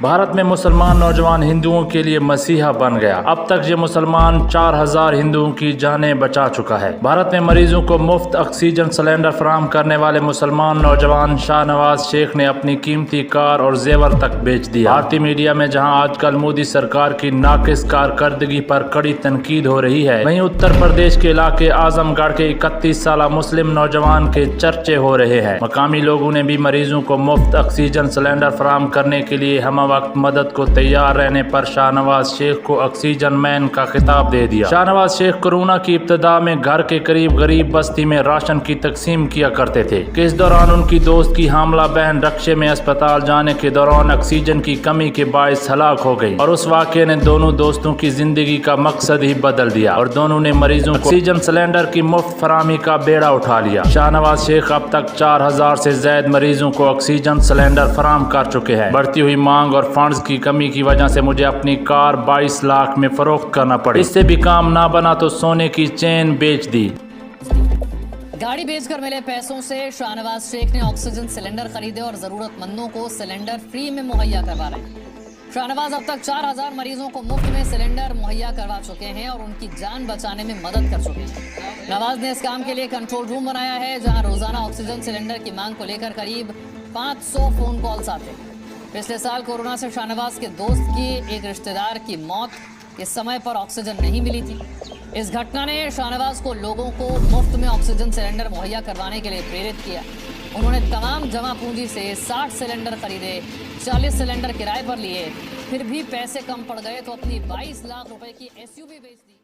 भारत में मुसलमान नौजवान हिंदुओं के लिए मसीहा बन गया। अब तक ये मुसलमान 4000 हिंदुओं की जानें बचा चुका है। भारत में मरीजों को मुफ्त ऑक्सीजन सिलेंडर फराहम करने वाले मुसलमान नौजवान शाहनवाज शेख ने अपनी कीमती कार और जेवर तक बेच दिया। भारतीय मीडिया में जहां आजकल मोदी सरकार की नाकिस कारकर्दगी पर कड़ी तनकीद हो रही है, वहीं उत्तर प्रदेश के इलाके आजमगढ़ के 31 साल मुस्लिम नौजवान के चर्चे हो रहे हैं। मकामी लोगों ने भी मरीजों को मुफ्त ऑक्सीजन सिलेंडर फराहम करने के लिए हम वक्त मदद को तैयार रहने पर शाहनवाज शेख को ऑक्सीजन मैन का खिताब दे दिया। शाहनवाज शेख कोरोना की इब्तिदा में घर के करीब गरीब बस्ती में राशन की तकसीम किया करते थे कि इस दौरान उनकी दोस्त की हामला बहन रक्शे में अस्पताल जाने के दौरान ऑक्सीजन की कमी के बायस हलाक हो गई और उस वाक़े ने दोनों दोस्तों की जिंदगी का मकसद ही बदल दिया और दोनों ने मरीजों को ऑक्सीजन सिलेंडर की मुफ्त फराहमी का बेड़ा उठा लिया। शाहनवाज शेख अब तक 4000 से ज्यादा मरीजों को ऑक्सीजन सिलेंडर फराहम कर चुके हैं। बढ़ती हुई मांग और फंड्स की कमी की वजह से मुझे अपनी कार 22 लाख में फरोख्त करना पड़ी। इससे भी काम ना बना तो सोने की चेन बेच दी। गाड़ी बेचकर मिले पैसों से शाहनवाज शेख ने ऑक्सीजन सिलेंडर खरीदे और जरूरतमंदों को सिलेंडर फ्री में मुहैया करवा रहे हैं। शाहनवाज अब तक 4000 मरीजों को मुफ्त में सिलेंडर मुहैया करवा चुके हैं और उनकी जान बचाने में मदद कर चुके हैं। नवाज ने इस काम के लिए कंट्रोल रूम बनाया है, जहां रोजाना ऑक्सीजन सिलेंडर की मांग को लेकर करीब 500 फोन कॉल्स आते हैं। पिछले साल कोरोना से शाहनवाज के दोस्त की एक रिश्तेदार की मौत के समय पर ऑक्सीजन नहीं मिली थी। इस घटना ने शाहनवाज को लोगों को मुफ्त में ऑक्सीजन सिलेंडर मुहैया करवाने के लिए प्रेरित किया। उन्होंने तमाम जमा पूंजी से 60 सिलेंडर खरीदे, 40 सिलेंडर किराए पर लिए, फिर भी पैसे कम पड़ गए तो अपनी 22 लाख रुपए की SUV बेच दी।